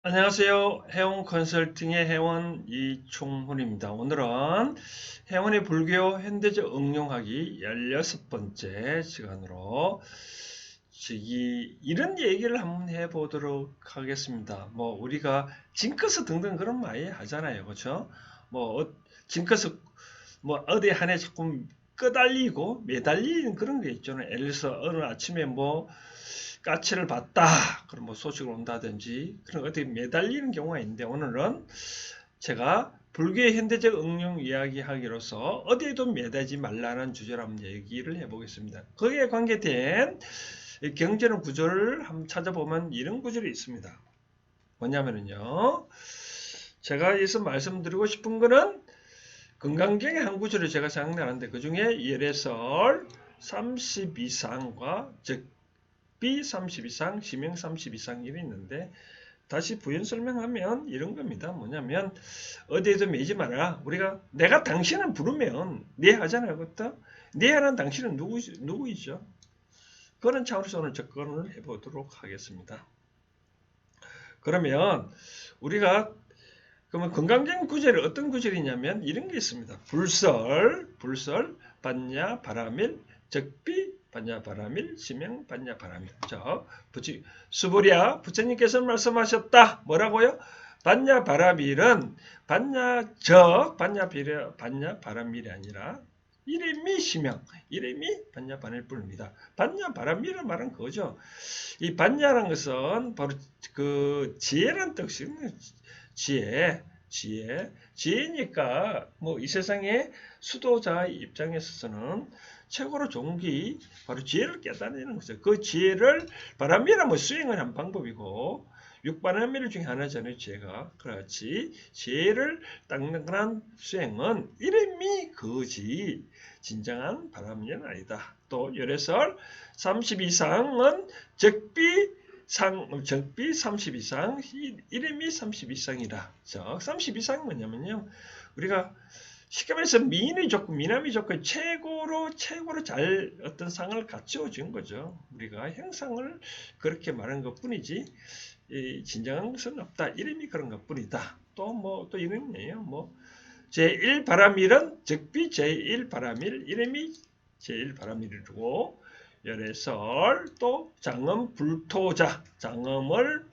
안녕하세요. 해운 컨설팅의 해원 이충훈입니다. 오늘은 해원의 불교 현대적 응용하기 16번째 시간으로 이런 얘기를 한번 해보도록 하겠습니다. 우리가 징크스 등등 그런 많이 하잖아요. 그렇죠? 징크스 어디 한해 조금 끄달리고 매달리는 그런 게 있잖아요. 예를 들어서 어느 아침에 까치를 봤다. 그럼 소식을 온다든지 그런 어떻게 매달리는 경우가 있는데 오늘은 제가 불교의 현대적 응용 이야기하기로서 어디에도 매달지 말라는 주제로 한번 얘기를 해보겠습니다. 거기에 관계된 경제론 구조를 한번 찾아보면 이런 구절이 있습니다. 뭐냐면요. 제가 여기서 말씀드리고 싶은 거는 건강경의 한 구절을 제가 생각나는데 그 중에 예래설 30 이상과 즉 B 30 이상, 지명 30 이상 이이 있는데 다시 부연 설명하면 이런 겁니다. 뭐냐면 어디에도 매지 마라. 우리가 내가 당신을 부르면 네 하잖아요. 그것도 네 하는 당신은 누구이죠? 그런 차원에서 오늘 접근을 해보도록 하겠습니다. 그러면 우리가 그러면 건강경 구절이 어떤 구절이냐면 이런 게 있습니다. 불설, 반야, 바라밀, 적비, 반야, 바라밀, 시명, 반야, 바라밀. 수보리야, 부처님께서 말씀하셨다. 뭐라고요? 반야, 바라밀은 반야, 반야, 바라밀이 아니라 이름이 시명, 이름이 반야, 바라밀 뿐입니다. 반야, 바라밀은 말은 그거죠. 이 반야라는 것은 바로 그 지혜라는 뜻입니다. 지혜니까 이 세상의 수도자 입장에서는 최고로 좋은 게 바로 지혜를 깨달는 거죠. 그 지혜를 바람이라 수행을 한 방법이고 육바람일 중에 하나잖아요. 지혜가 그렇지 지혜를 닦는 수행은 이름이 그지 진정한 바람일은 아니다. 또 열애설 30 이상은 적비 30 이상, 이름이 30 이상이다. 30 이상이 뭐냐면요. 우리가 쉽게 말해서 미인이 좋고 미남이 좋고 최고로 잘 어떤 상을 갖추어준 거죠. 우리가 형상을 그렇게 말한 것 뿐이지 진정한 것은 없다. 이름이 그런 것 뿐이다. 또 이름이에요. 제1바라밀은 적비 제1바라밀 이름이 제1바라밀이고 열애설 또 장엄 불토자 장엄을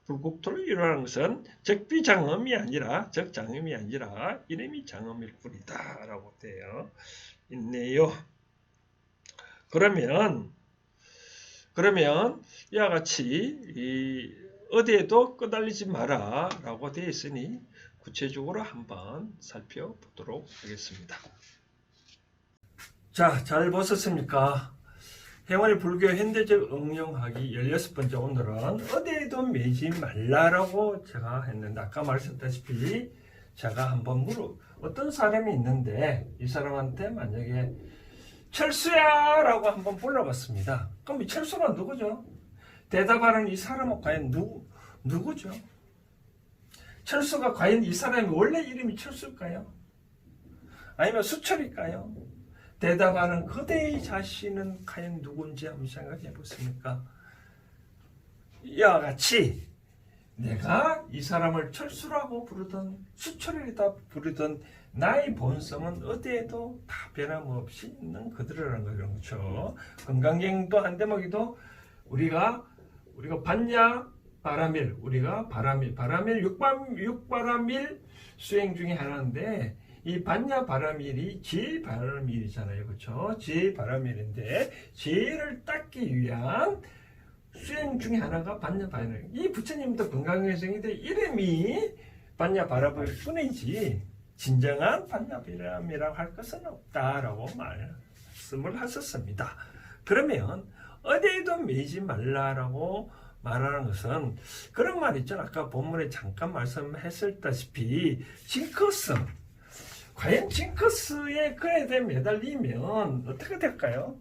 불국토로 이루는 것은 적비장엄이 아니라 적장엄이 아니라 이름이 장엄일 뿐이다 라고 되어 있네요. 그러면 이와 같이 어디에도 끄달리지 마라 라고 되어 있으니 구체적으로 한번 살펴보도록 하겠습니다. 자, 잘 보셨습니까? 해원의 불교 현대적 응용하기 16번째 오늘은 어디에도 매지 말라라고 제가 했는데 아까 말씀드렸다시피 제가 한번 어떤 사람이 있는데 이 사람한테 만약에 철수야 라고 한번 불러봤습니다. 그럼 이 철수가 누구죠? 대답하는 이 사람은 과연 누구죠? 철수가 과연 이 사람이 원래 이름이 철수일까요? 아니면 수철일까요? 대답하는 그대의 자신은 과연 누군지 한번 생각해 보십니까? 이와 같이 내가 이 사람을 철수라고 부르든 수철이다 부르든 나의 본성은 어디에도 다 변함없이 있는 그들이라는 거죠. 그렇죠? 건강경도 한 대목이도 우리가 반야 바라밀 우리가 바라밀 육바라밀 수행 중에 하나인데 이 반야 바라밀이 지혜 바라밀이잖아요. 그렇죠? 지혜 바라밀인데 지혜를 닦기 위한 수행 중에 하나가 반야 바라밀. 이 부처님도 건강회생인데 이름이 반야 바라밀 뿐이지 진정한 반야 바라밀이라고 할 것은 없다라고 말씀을 하셨습니다. 그러면 어디에도 매지 말라라고 말하는 것은 그런 말 있잖아. 아까 본문에 잠깐 말씀했었다시피 징크스 과연 징크스에 그에 대해 매달리면 어떻게 될까요?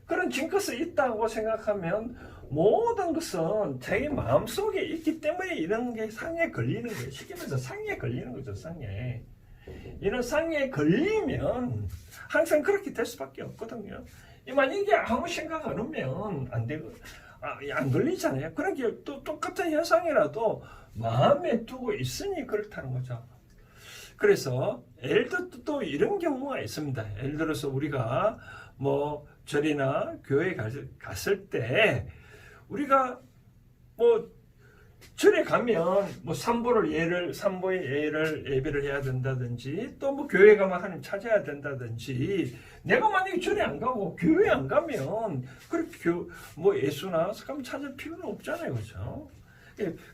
그런 징크스 있다고 생각하면 모든 것은 자기 마음속에 있기 때문에 이런 게 상에 걸리는 거예요. 쉽게 말해서 상에 걸리는 거죠. 상에. 이런 상에 걸리면 항상 그렇게 될 수밖에 없거든요. 만약에 아무 생각 안 하면 안 되고 안 걸리잖아요. 그런 게 또 똑같은 현상이라도 마음에 두고 있으니 그렇다는 거죠. 그래서 예를 들어 또 이런 경우가 있습니다. 예를 들어서 우리가 뭐 절이나 교회에 갔을 때 우리가 뭐 절에 가면 뭐 삼보의 예배를 해야 된다든지 또 뭐 교회 가면 하나님 찾아야 된다든지 내가 만약에 절에 안 가고 교회 안 가면 그렇게 뭐 예수나 석가모니 찾을 필요는 없잖아요, 그렇죠?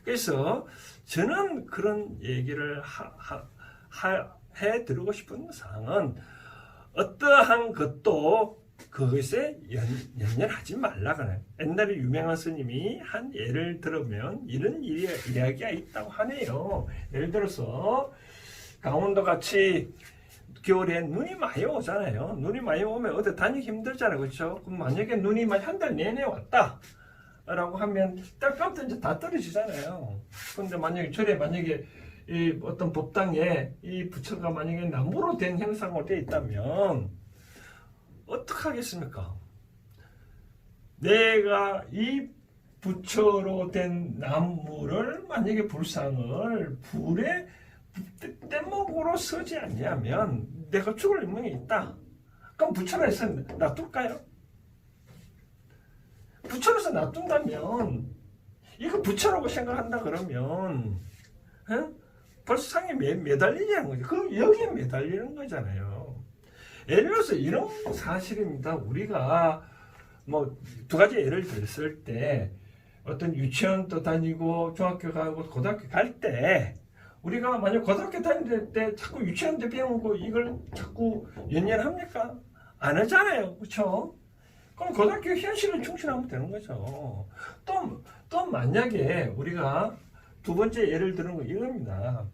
그래서 저는 그런 얘기를 해드리고 싶은 사항은 어떠한 것도 그것에 연연하지 말라고는. 옛날에 유명한 스님이 한 예를 들으면 이런 이야기가 있다고 하네요. 예를 들어서 강원도 같이 겨울에 눈이 많이 오잖아요. 눈이 많이 오면 어디 다니기 힘들잖아요, 그렇죠? 그럼 만약에 눈이 한 달 내내 왔다 라고 하면 딸깍부터 이제 다 떨어지잖아요. 그런데 만약에 이 어떤 법당에 이 부처가 만약에 나무로 된 형상으로 되어 있다면 어떡하겠습니까? 내가 이 부처로 된 나무를 만약에 불상을 불에 뗏목으로 서지 않냐면 내가 죽을 운명이 있다. 그럼 부처로서 놔둘까요? 부처로서 놔둔다면 이거 부처라고 생각한다 그러면 벌써 상에 매달리자는 거죠. 그 여기에 매달리는 거잖아요. 예를 들어서 이런 사실입니다. 우리가 뭐 두 가지 예를 들었을 때 어떤 유치원도 다니고 중학교 가고 고등학교 갈 때 우리가 만약 고등학교 다닐 때 자꾸 유치원 때 배우고 이걸 자꾸 연연합니까? 안 하잖아요. 그렇죠? 그럼 고등학교 현실을 충실하면 되는 거죠. 또 만약에 우리가 두 번째 예를 드는 거 이겁니다.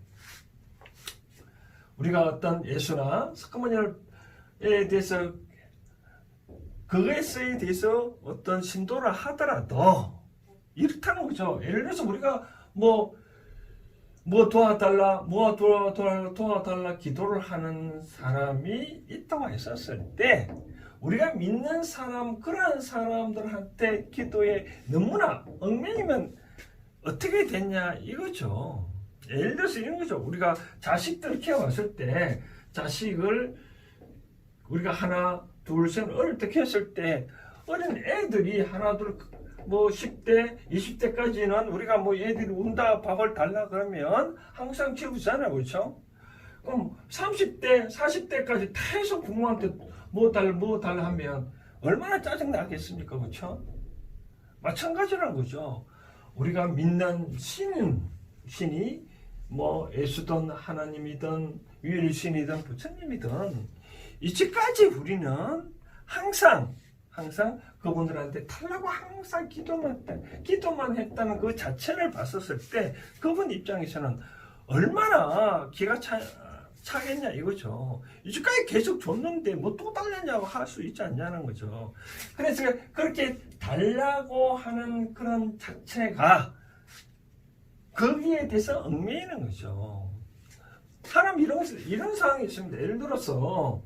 우리가 어떤 예수나 석가모니에 대해서 그거에 대해서 어떤 신도를 하더라도 이렇다는 거죠. 예를 들어서 우리가 뭐 도와달라 기도를 하는 사람이 있다고 했었을 때 우리가 믿는 사람 그런 사람들한테 기도에 너무나 얽매이면 어떻게 됐냐 이거죠. 예를 들어서 이런 거죠. 우리가 자식들 키워왔을 때 자식을 우리가 하나 둘 셋 어릴 때 키웠을 때 어린 애들이 하나 둘 뭐 10대 20대까지는 우리가 뭐 애들이 운다 밥을 달라 그러면 항상 키우잖아요, 그렇죠? 그럼 30대 40대까지 계속 부모한테 뭐 달라 하면 얼마나 짜증 나겠습니까, 그렇죠? 마찬가지라는 거죠. 우리가 믿는 신이 뭐 예수든 하나님이든 유일신이든 부처님이든 이제까지 우리는 항상 그분들한테 달라고 항상 기도만 했다는 그 자체를 봤었을 때 그분 입장에서는 얼마나 기가 차겠냐 이거죠. 이제까지 계속 줬는데 뭐 또 달라냐고 할 수 있지 않냐는 거죠. 그래서 그렇게 달라고 하는 그런 자체가 거기에 대해서 얽매이는 거죠. 사람 이런 상황이 있습니다. 예를 들어서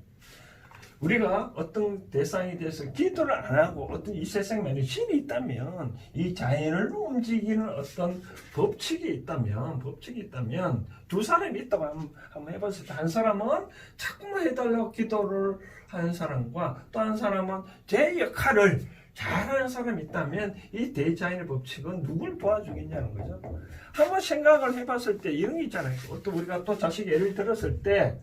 우리가 어떤 대상에 대해서 기도를 안 하고 어떤 이 세상에 신이 있다면 이 자연을 움직이는 어떤 법칙이 있다면 두 사람이 있다고 한번 해봤을 때 한 사람은 자꾸만 해달라고 기도를 하는 사람과 또 한 사람은 제 역할을 잘하는 사람이 있다면 이 대자연의 법칙은 누굴 도와주겠냐는 거죠. 한번 생각을 해봤을 때 이런 게 있잖아요. 어떤 우리가 또 자식 예를 들었을 때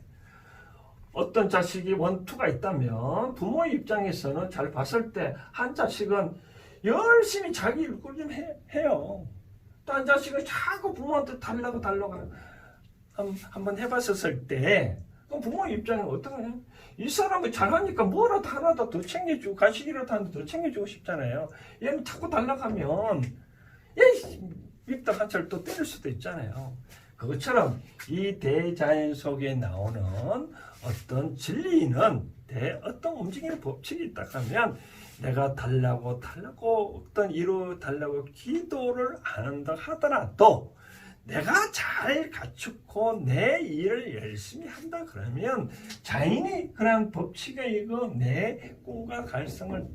어떤 자식이 원투가 있다면 부모의 입장에서는 잘 봤을 때 한 자식은 열심히 자기 일을 좀 해요. 또 한 자식은 자꾸 부모한테 달라고 한번 해봤었을 때 그럼 부모의 입장은 어떡하냐? 이 사람이 잘하니까 뭐라도 하나도 더 챙겨주고 간식이라도 하나 더 챙겨주고 싶잖아요. 얘는 자꾸 달라고 하면 밉다 한철 또 때릴 수도 있잖아요. 그것처럼 이 대자연 속에 나오는 어떤 진리는 어떤 움직이는 법칙이 있다 하면 내가 달라고 어떤 이루 달라고 기도를 안 한다 하더라도 내가 잘 갖추고 내 일을 열심히 한다 그러면 자연이 그런 법칙에 이거 내 꿈과 갈성을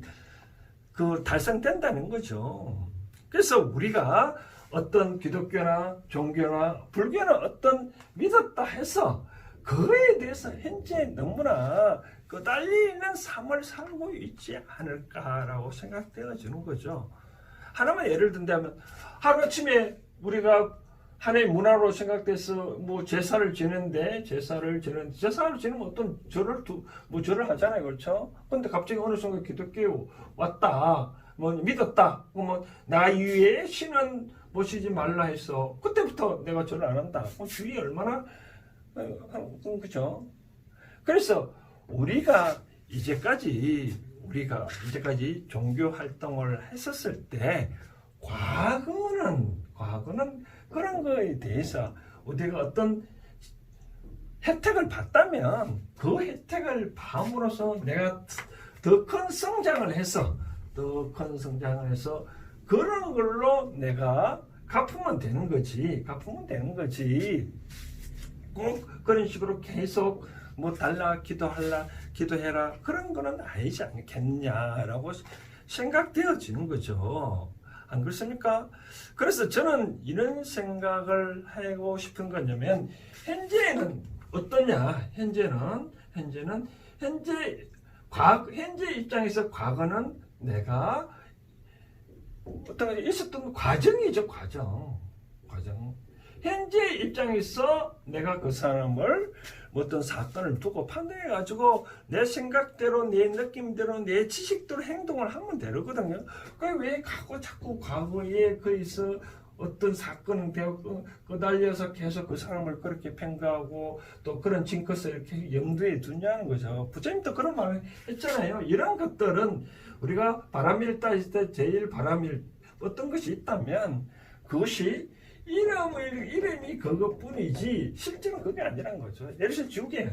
달성된다는 거죠. 그래서 우리가 어떤 기독교나 종교나 불교나 어떤 믿었다 해서 그거에 대해서 현재 너무나 달리는 삶을 살고 있지 않을까라고 생각되어지는 거죠. 하나만 예를 든다면 하루아침에 우리가 하나의 문화로 생각돼서 제사를 지는데 제사를 지내면 어떤 절을 하잖아요. 그렇죠? 근데 갑자기 어느 순간 기독교에 왔다. 믿었다. 나 이외에 신은 모시지 말라 해서 그때부터 내가 절을 안 한다. 주의 얼마나 그죠? 그래서 우리가 이제까지 종교 활동을 했었을 때 과거는 그런 거에 대해서 우리가 어떤 혜택을 받다면 그 혜택을 받음으로써 내가 더 큰 성장을 해서 그런 걸로 내가 갚으면 되는 거지. 꼭 그런 식으로 계속 달라 기도해라 그런 거는 아니지 않겠냐라고 생각되어지는 거죠. 안 그렇습니까? 그래서 저는 이런 생각을 하고 싶은 거냐면 현재는 어떠냐? 현재 입장에서 과거는 내가 어떤 있었던 과정이죠. 과정. 현재 입장에서 내가 그 사람을 어떤 사건을 두고 판단해가지고 내 생각대로, 내 느낌대로, 내 지식대로 행동을 하면 되거든요. 왜 자꾸 과거에 거기서 어떤 사건은 끄달려서 계속 그 사람을 그렇게 평가하고 또 그런 징크스를 이렇게 염두에 두냐는 거죠. 부처님도 그런 말을 했잖아요. 이런 것들은 우리가 바람일 따질 때 제일 바람일 어떤 것이 있다면 그것이 이름이 그것뿐이지 실제는 그게 아니란 거죠. 예를 들어서 지우개.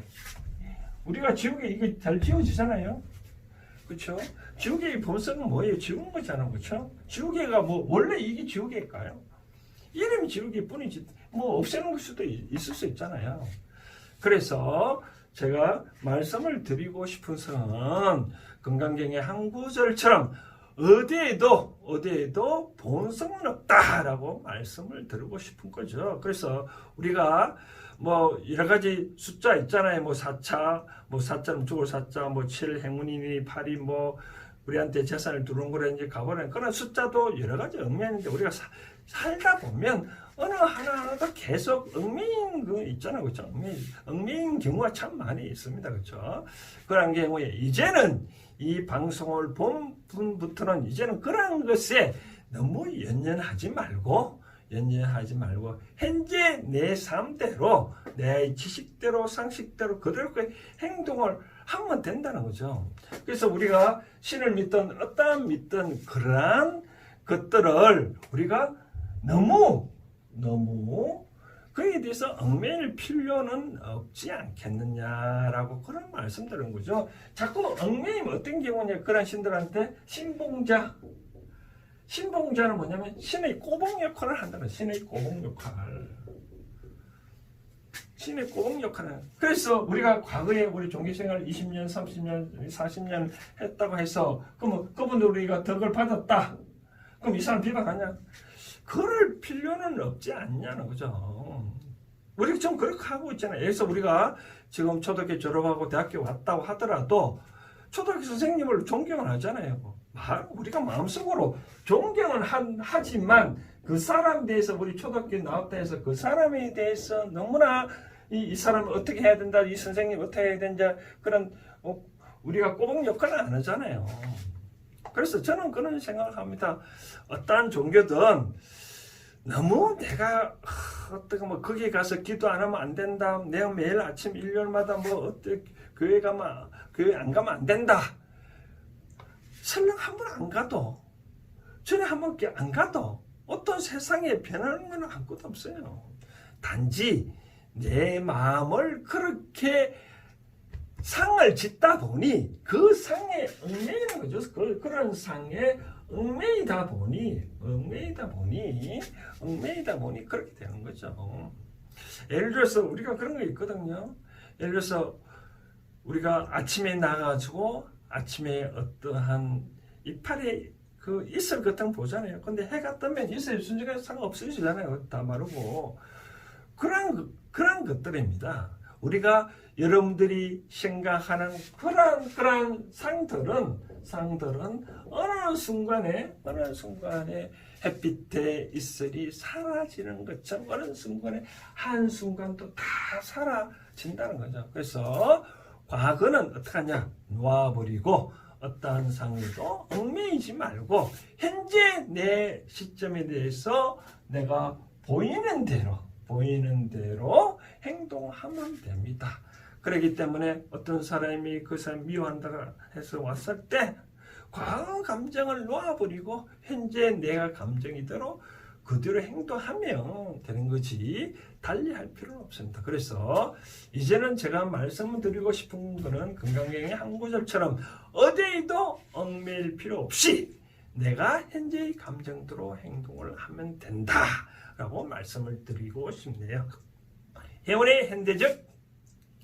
우리가 지우개 이게 잘 지워지잖아요. 그렇죠? 지우개의 본성은 뭐예요? 지우는 거잖아요. 그렇죠? 지우개가 원래 이게 지우개일까요? 이름이 지우개뿐이지 없애는 걸 수도 있을 수 있잖아요. 그래서 제가 말씀을 드리고 싶은 것은 건강경의 한 구절처럼 어디에도 본성은 없다라고 말씀을 드리고 싶은 거죠. 그래서 우리가 여러 가지 숫자 있잖아요. 4자는 죽을 4자, 7 행운이니 8이 우리한테 재산을 두는 거라 이제 가버리는 그런 숫자도 여러 가지 얽매이는데 우리가 살다 보면 어느 하나하나도 계속 얽매인 거 있잖아요. 그렇죠? 얽매인 경우가 참 많이 있습니다. 그렇죠? 그런 경우에 이제는 이 방송을 본 분부터는 이제는 그런 것에 너무 연연하지 말고 현재 내 삶대로 내 지식대로 상식대로 그대로 행동을 하면 된다는 거죠. 그래서 우리가 신을 믿든 믿든 그러한 것들을 우리가 너무 그에 대해서 얽매일 필요는 없지 않겠느냐라고 그런 말씀드리는 거죠. 자꾸 얽매이면 어떤 경우냐 그런 신들한테 신봉자는 뭐냐면 신의 꼬봉 역할을 한다는 신의 꼬봉 역할을. 그래서 우리가 과거에 우리 종교생활 20년, 30년, 40년 했다고 해서 그럼 그분들 우리가 덕을 받았다. 그럼 이 사람 비방하냐? 그럴 필요는 없지 않냐는 거죠. 우리가 좀 그렇게 하고 있잖아요. 여기서 우리가 지금 초등학교 졸업하고 대학교 왔다고 하더라도 초등학교 선생님을 존경을 하잖아요. 우리가 마음속으로 존경은 하지만 그 사람에 대해서 우리 초등학교 나왔다 해서 그 사람에 대해서 너무나 이 사람을 어떻게 해야 된다, 이 선생님 어떻게 해야 된다 그런 우리가 꼬봉 역할을 안 하잖아요. 그래서 저는 그런 생각을 합니다. 어떠한 종교든 너무 내가 어떻게 거기 가서 기도 안 하면 안 된다. 내가 매일 아침 일요일마다 어떻게 교회 안 가면 안 된다. 설령 한 번 안 가도 전에 한 번 안 가도 어떤 세상에 변하는 건 아무것도 없어요. 단지 내 마음을 그렇게 상을 짓다 보니 그 상에 얽매이는 거죠. 그런 상에 얽매이다 보니 그렇게 되는 거죠. 예를 들어서 우리가 그런 거 있거든요. 예를 들어서 우리가 아침에 나가가지고 아침에 어떠한 이파리 그 있을 것은 보잖아요. 근데 해가 뜨면 있을 순간 상관없으시잖아요. 다 마르고. 그런 것들입니다. 우리가 여러분들이 생각하는 그런 상들은 어느 순간에 햇빛의 이슬이 사라지는 것처럼 어느 순간에 한순간도 다 사라진다는 거죠. 그래서 과거는 어떻게 하냐? 놓아버리고 어떠한 상에도 얽매이지 말고 현재 내 시점에 대해서 내가 보이는 대로 행동하면 됩니다. 그렇기 때문에 어떤 사람이 그 사람 미워한다 해서 왔을 때 과거 감정을 놓아버리고 현재 내가 감정이대로 그대로 행동하면 되는 거지 달리할 필요는 없습니다. 그래서 이제는 제가 말씀드리고 싶은 거는 건강경의 한 구절처럼 어디에도 얽매일 필요 없이 내가 현재의 감정대로 행동을 하면 된다라고 말씀을 드리고 싶네요. 혜원의 현대적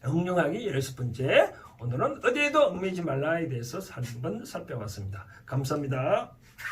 응용하기 16번째, 오늘은 어디에도 얽매이지 말라에 대해서 한번 살펴봤습니다. 감사합니다.